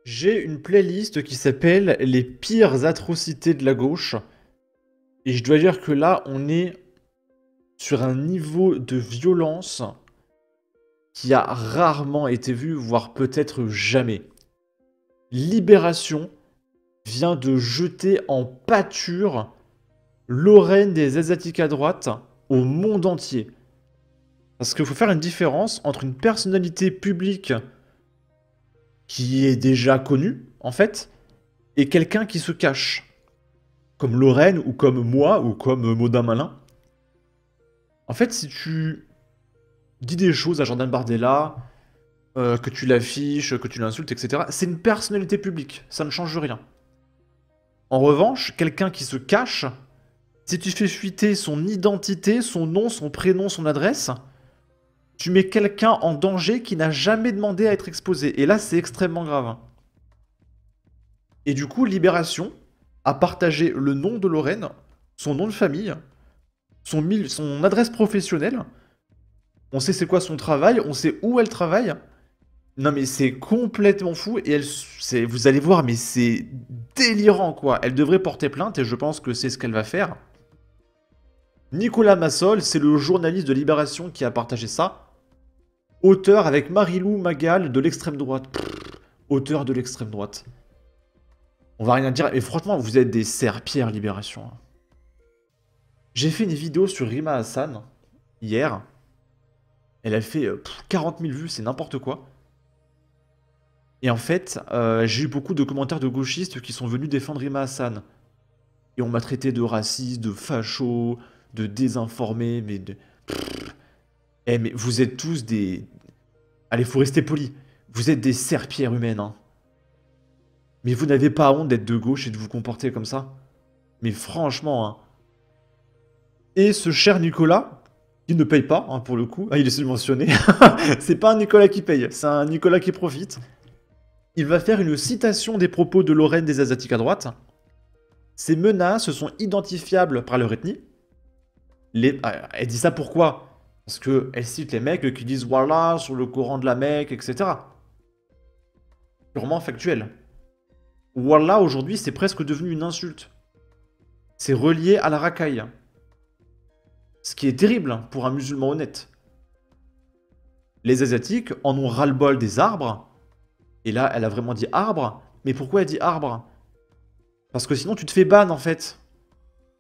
J'ai une playlist qui s'appelle les pires atrocités de la gauche. Et je dois dire que là, on est sur un niveau de violence qui a rarement été vu, voire peut-être jamais. Libération vient de jeter en pâture Lorraine des Asiatiques à droite au monde entier. Parce qu'il faut faire une différence entre une personnalité publique qui est déjà connue, en fait, et quelqu'un qui se cache. Comme Lorraine, ou comme moi, ou comme Maudin Malin. En fait, si tu dis des choses à Jordan Bardella, que tu l'affiches, que tu l'insultes, etc., c'est une personnalité publique, ça ne change rien. En revanche, quelqu'un qui se cache, si tu fais fuiter son identité, son nom, son prénom, son adresse, tu mets quelqu'un en danger qui n'a jamais demandé à être exposé. Et là, c'est extrêmement grave. Et du coup, Libération a partagé le nom de Lorraine, son nom de famille, son adresse professionnelle. On sait c'est quoi son travail, on sait où elle travaille. Non mais c'est complètement fou et vous allez voir, mais c'est délirant quoi. Elle devrait porter plainte et je pense que c'est ce qu'elle va faire. Nicolas Massol, c'est le journaliste de Libération qui a partagé ça. Auteur avec Marilou Magal de l'extrême droite. Auteur de l'extrême droite. On va rien dire, mais franchement, vous êtes des serpillères Libération. J'ai fait une vidéo sur Rima Hassan hier. Elle a fait 40 000 vues, c'est n'importe quoi. Et en fait, j'ai eu beaucoup de commentaires de gauchistes qui sont venus défendre Rima Hassan. Et on m'a traité de raciste, de facho, de désinformé, mais de... Eh, mais vous êtes tous des... Allez, faut rester poli. Vous êtes des serpillères humaines, hein. Mais vous n'avez pas honte d'être de gauche et de vous comporter comme ça? Mais franchement, hein. Et ce cher Nicolas, qui ne paye pas, hein, pour le coup, ah, il est subventionné. C'est pas un Nicolas qui paye, c'est un Nicolas qui profite. Il va faire une citation des propos de Lorraine des Asiatiques à droite. Ces menaces sont identifiables par leur ethnie. Elle dit ça pourquoi? Parce qu'elle cite les mecs qui disent voilà sur le Coran de la Mecque, etc. Purement factuel. Wallah aujourd'hui c'est presque devenu une insulte. C'est relié à la racaille. Ce qui est terrible pour un musulman honnête. Les Asiatiques en ont ras-le-bol des arbres. Et là, elle a vraiment dit arbre. Mais pourquoi elle dit arbre? Parce que sinon, tu te fais ban, en fait.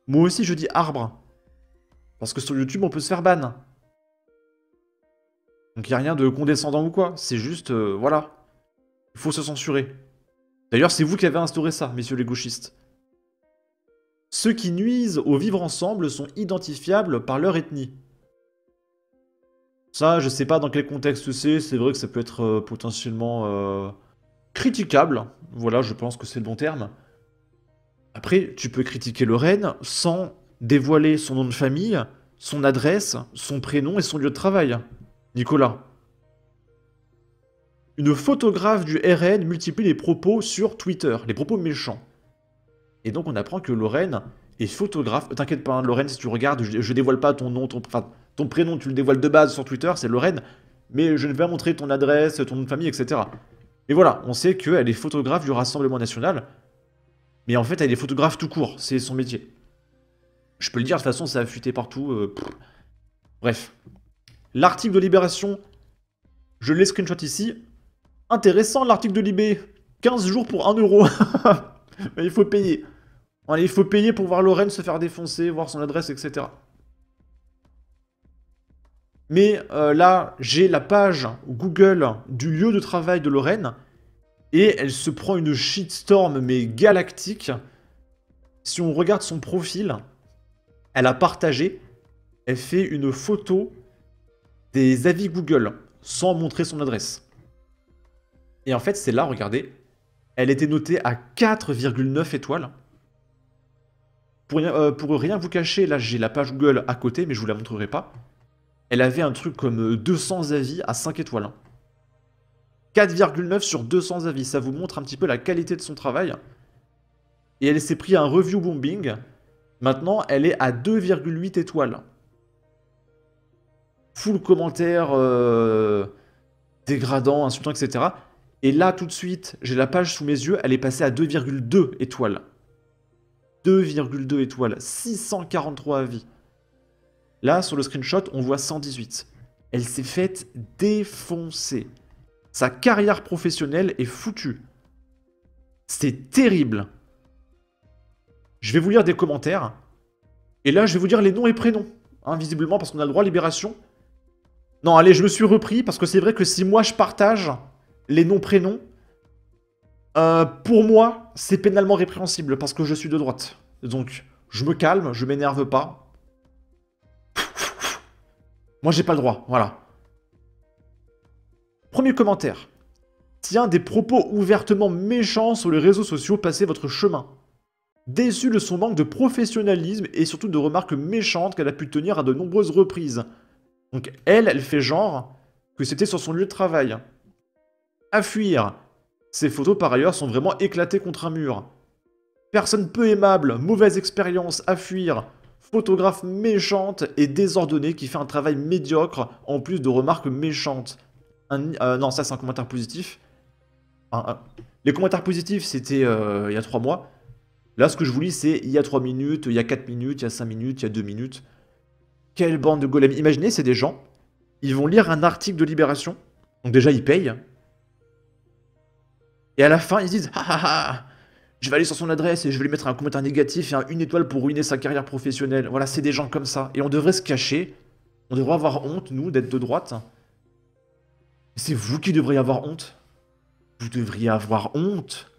Moi aussi, je dis arbre. Parce que sur YouTube, on peut se faire ban. Donc, il n'y a rien de condescendant ou quoi. C'est juste, voilà. Il faut se censurer. D'ailleurs, c'est vous qui avez instauré ça, messieurs les gauchistes. Ceux qui nuisent au vivre ensemble sont identifiables par leur ethnie. Ça, je sais pas dans quel contexte c'est vrai que ça peut être potentiellement critiquable. Voilà, je pense que c'est le bon terme. Après, tu peux critiquer Lorraine sans dévoiler son nom de famille, son adresse, son prénom et son lieu de travail. Nicolas. Une photographe du RN multiplie les propos sur Twitter, les propos méchants. Et donc on apprend que Lorraine est photographe. T'inquiète pas, hein, Lorraine, si tu regardes, je dévoile pas ton nom, ton prénom, tu le dévoiles de base sur Twitter, c'est Lorraine, mais je ne vais pas montrer ton adresse, ton nom de famille, etc. Mais voilà, on sait qu'elle est photographe du Rassemblement National, mais en fait elle est photographe tout court, c'est son métier. Je peux le dire, de toute façon ça a fuité partout. Bref. L'article de Libération, je l'ai screenshot ici. Intéressant l'article de Libé. 15 jours pour 1 euro. Mais il faut payer. Allez, il faut payer pour voir Lorraine se faire défoncer, voir son adresse, etc. Mais là, j'ai la page Google du lieu de travail de Lorraine. Et elle se prend une shitstorm, mais galactique. Si on regarde son profil, elle a partagé, elle fait une photo des avis Google, sans montrer son adresse. Et en fait, c'est là, regardez, elle était notée à 4,9 étoiles. Pour rien vous cacher, là j'ai la page Google à côté, mais je vous la montrerai pas. Elle avait un truc comme 200 avis à 5 étoiles. 4,9 sur 200 avis, ça vous montre un petit peu la qualité de son travail. Et elle s'est pris un review bombing. Maintenant, elle est à 2,8 étoiles. Full commentaire dégradant, insultant, etc. Et là, tout de suite, j'ai la page sous mes yeux, elle est passée à 2,2 étoiles. 2,2 étoiles, 643 avis. Là, sur le screenshot, on voit 118. Elle s'est faite défoncer. Sa carrière professionnelle est foutue. C'est terrible. Je vais vous lire des commentaires. Et là, je vais vous dire les noms et prénoms. Hein, visiblement, parce qu'on a le droit à libération. Non, allez, je me suis repris, parce que c'est vrai que si moi je partage les noms, prénoms, pour moi, c'est pénalement répréhensible, parce que je suis de droite. Donc, je me calme, je m'énerve pas. Moi, j'ai pas le droit, voilà. Premier commentaire. Tiens, des propos ouvertement méchants sur les réseaux sociaux, passez votre chemin. Déçu de son manque de professionnalisme et surtout de remarques méchantes qu'elle a pu tenir à de nombreuses reprises. Donc elle fait genre que c'était sur son lieu de travail. À fuir. Ces photos par ailleurs sont vraiment éclatées contre un mur. Personne peu aimable, mauvaise expérience, à fuir. Photographe méchante et désordonnée qui fait un travail médiocre en plus de remarques méchantes. Non, ça c'est un commentaire positif. Les commentaires positifs c'était il y a 3 mois. Là ce que je vous lis c'est il y a 3 minutes, il y a 4 minutes, il y a 5 minutes, il y a 2 minutes. Quelle bande de golems. Imaginez, c'est des gens, ils vont lire un article de Libération, donc déjà ils payent, et à la fin ils se disent « Ah ah ah, je vais aller sur son adresse et je vais lui mettre un commentaire négatif et une étoile pour ruiner sa carrière professionnelle. » Voilà, c'est des gens comme ça. Et on devrait se cacher, on devrait avoir honte, nous, d'être de droite. C'est vous qui devriez avoir honte. Vous devriez avoir honte.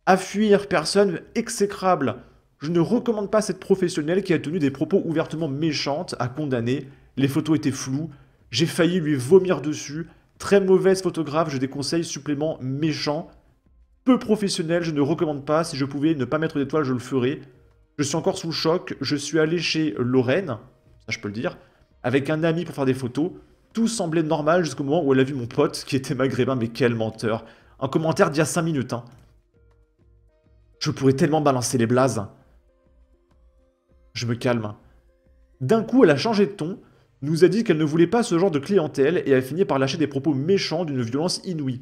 À fuir, personne exécrable. Je ne recommande pas cette professionnelle qui a tenu des propos ouvertement méchantes à condamner. Les photos étaient floues. J'ai failli lui vomir dessus. Très mauvaise photographe, je déconseille supplément méchant. Peu professionnel, je ne recommande pas. Si je pouvais ne pas mettre d'étoiles, je le ferais. Je suis encore sous le choc. Je suis allé chez Lorraine, ça je peux le dire, avec un ami pour faire des photos. Tout semblait normal jusqu'au moment où elle a vu mon pote qui était maghrébin, mais quel menteur. Un commentaire d'il y a 5 minutes, hein. Je pourrais tellement balancer les blazes. Je me calme. D'un coup, elle a changé de ton, nous a dit qu'elle ne voulait pas ce genre de clientèle et a fini par lâcher des propos méchants d'une violence inouïe.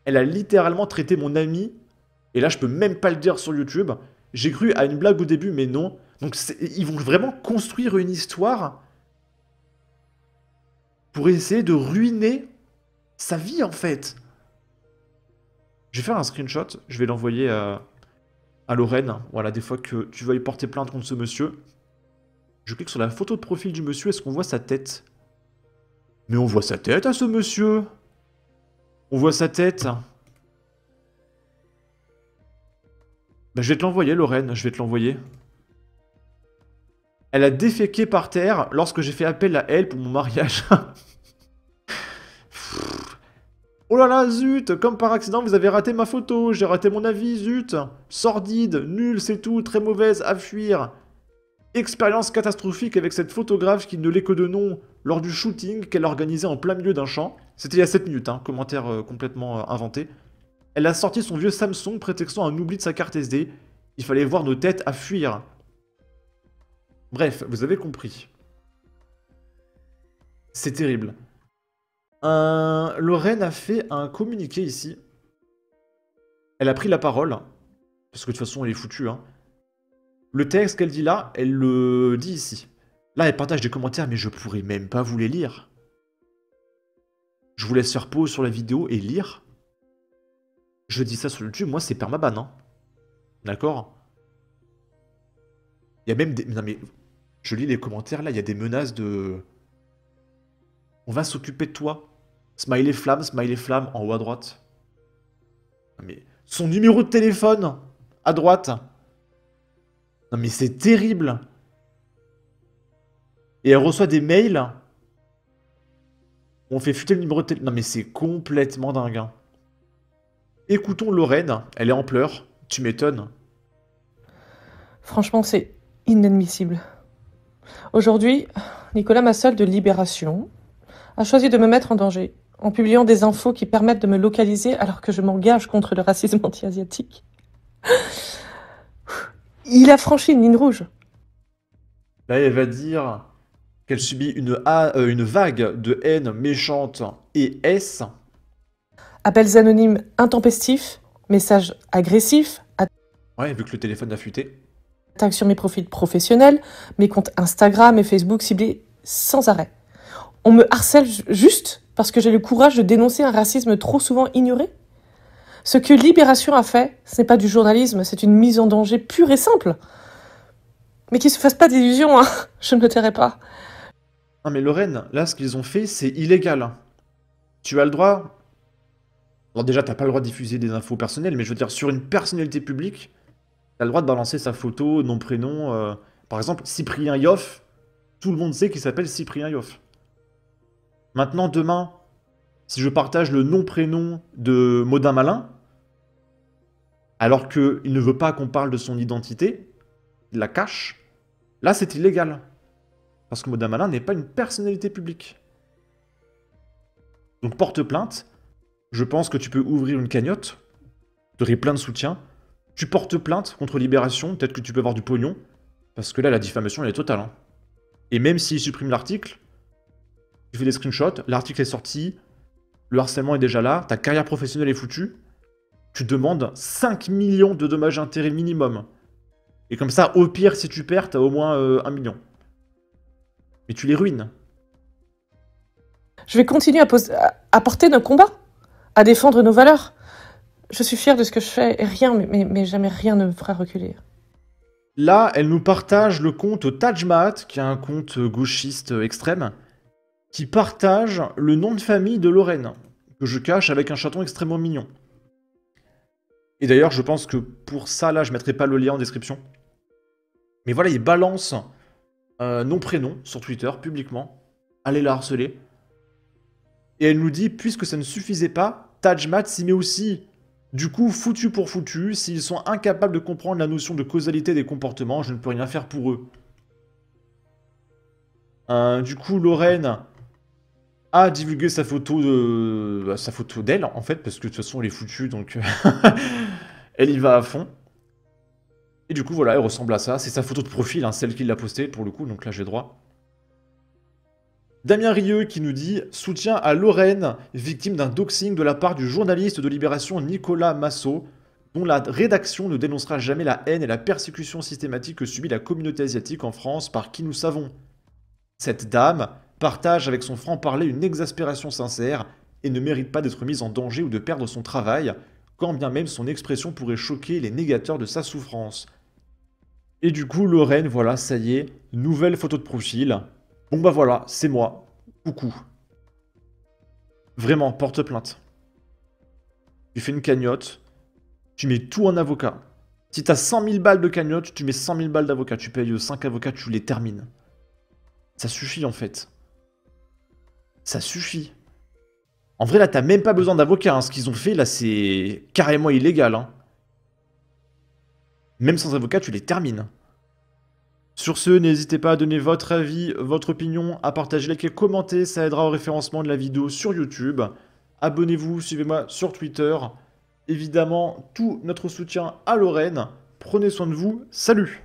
Elle a littéralement traité mon ami, et là je peux même pas le dire sur YouTube, j'ai cru à une blague au début mais non. Donc ils vont vraiment construire une histoire pour essayer de ruiner sa vie en fait. Je vais faire un screenshot, je vais l'envoyer à Lorraine. Voilà, des fois que tu vas y porter plainte contre ce monsieur. Je clique sur la photo de profil du monsieur, est-ce qu'on voit sa tête? Mais on voit sa tête à ce monsieur. On voit sa tête. Bah, je vais te l'envoyer, Lorraine, je vais te l'envoyer. Elle a déféqué par terre lorsque j'ai fait appel à elle pour mon mariage. Oh là là, zut, comme par accident, vous avez raté ma photo, j'ai raté mon avis, zut. Sordide, nul, c'est tout, très mauvaise, à fuir. Expérience catastrophique avec cette photographe qui ne l'est que de nom lors du shooting qu'elle a organisé en plein milieu d'un champ. C'était il y a 7 minutes, hein, commentaire complètement inventé. Elle a sorti son vieux Samsung prétextant un oubli de sa carte SD. Il fallait voir nos têtes à fuir. Bref, vous avez compris. C'est terrible. Lorraine a fait un communiqué ici. Elle a pris la parole. Parce que de toute façon, elle est foutue, hein. Le texte qu'elle dit là, elle le dit ici. Là, elle partage des commentaires, mais je pourrais même pas vous les lire. Je vous laisse faire pause sur la vidéo et lire. Je dis ça sur YouTube, moi c'est permaban, hein. D'accord? Il y a même des... Non mais... Je lis les commentaires là, il y a des menaces de... On va s'occuper de toi. Smiley flamme en haut à droite. Non mais... Son numéro de téléphone à droite. Non mais c'est terrible. Et elle reçoit des mails. On fait fuiter le numéro de téléphone. Non mais c'est complètement dingue, hein. Écoutons Lorraine, elle est en pleurs. Tu m'étonnes. Franchement, c'est inadmissible. Aujourd'hui, Nicolas Massol de Libération a choisi de me mettre en danger en publiant des infos qui permettent de me localiser alors que je m'engage contre le racisme anti-asiatique. Il a franchi une ligne rouge. Là, elle va dire qu'elle subit une vague de haine méchante et S appels anonymes intempestifs, messages agressifs, Ouais, vu que le téléphone a fuité. attaques sur mes profils professionnels, mes comptes Instagram et Facebook ciblés sans arrêt. On me harcèle juste parce que j'ai le courage de dénoncer un racisme trop souvent ignoré. Ce que Libération a fait, ce n'est pas du journalisme, c'est une mise en danger pure et simple. Mais qu'ils se fassent pas d'illusions, hein, je ne me tairai pas. Non mais Lorraine, là ce qu'ils ont fait, c'est illégal. Tu as le droit... Alors déjà, t'as pas le droit de diffuser des infos personnelles, mais je veux dire, sur une personnalité publique, t'as le droit de balancer sa photo, nom, prénom... Par exemple, Cyprien Yoff, tout le monde sait qu'il s'appelle Cyprien Yoff. Maintenant, demain, si je partage le nom, prénom de Maudin Malin, alors qu'il ne veut pas qu'on parle de son identité, il la cache, là c'est illégal. Parce que Maudin Malin n'est pas une personnalité publique. Donc porte plainte, je pense que tu peux ouvrir une cagnotte, tu aurais plein de soutien, tu portes plainte contre Libération, peut-être que tu peux avoir du pognon, parce que là la diffamation elle est totale. Hein. Et même s'il supprime l'article, tu fais des screenshots, l'article est sorti, le harcèlement est déjà là, ta carrière professionnelle est foutue, tu demandes 5 millions de dommages intérêts minimum. Et comme ça, au pire, si tu perds, t'as au moins 1 million. Mais tu les ruines. Je vais continuer à porter nos combats, à défendre nos valeurs. Je suis fière de ce que je fais et rien, mais jamais rien ne me fera reculer. Là, elle nous partage le compte Taj Mahat, qui est un compte gauchiste extrême, qui partage le nom de famille de Lorraine, que je cache avec un chaton extrêmement mignon. Et d'ailleurs, je pense que pour ça, là, je mettrai pas le lien en description. Mais voilà, il balance nom-prénom sur Twitter, publiquement. Allez la harceler. Et elle nous dit, puisque ça ne suffisait pas, Taj Mahat s'y met aussi. Du coup, foutu pour foutu, s'ils sont incapables de comprendre la notion de causalité des comportements, je ne peux rien faire pour eux. Du coup, Lorraine a divulgué sa photo d'elle, en fait, parce que de toute façon, elle est foutue, donc elle y va à fond. Et du coup, voilà, elle ressemble à ça. C'est sa photo de profil, hein, celle qui l'a postée, pour le coup, donc là, j'ai droit. Damien Rieu qui nous dit « Soutien à Lorraine, victime d'un doxing de la part du journaliste de Libération Nicolas Massot, dont la rédaction ne dénoncera jamais la haine et la persécution systématique que subit la communauté asiatique en France par qui nous savons. Cette dame partage avec son franc-parler une exaspération sincère et ne mérite pas d'être mise en danger ou de perdre son travail, quand bien même son expression pourrait choquer les négateurs de sa souffrance. » Et du coup, Lorraine, voilà, ça y est, nouvelle photo de profil. Bon bah voilà, c'est moi. Coucou. Vraiment, porte plainte. Tu fais une cagnotte, tu mets tout en avocat. Si t'as 100 000 balles de cagnotte, tu mets 100 000 balles d'avocat. Tu payes 5 avocats, tu les termines. Ça suffit en fait. Ça suffit. En vrai, là, t'as même pas besoin d'avocat. Hein. Ce qu'ils ont fait, là, c'est carrément illégal. Hein. Même sans avocat, tu les termines. Sur ce, n'hésitez pas à donner votre avis, votre opinion, à partager, liker, commenter, ça aidera au référencement de la vidéo sur YouTube. Abonnez-vous, suivez-moi sur Twitter. Évidemment, tout notre soutien à Lorraine. Prenez soin de vous, salut!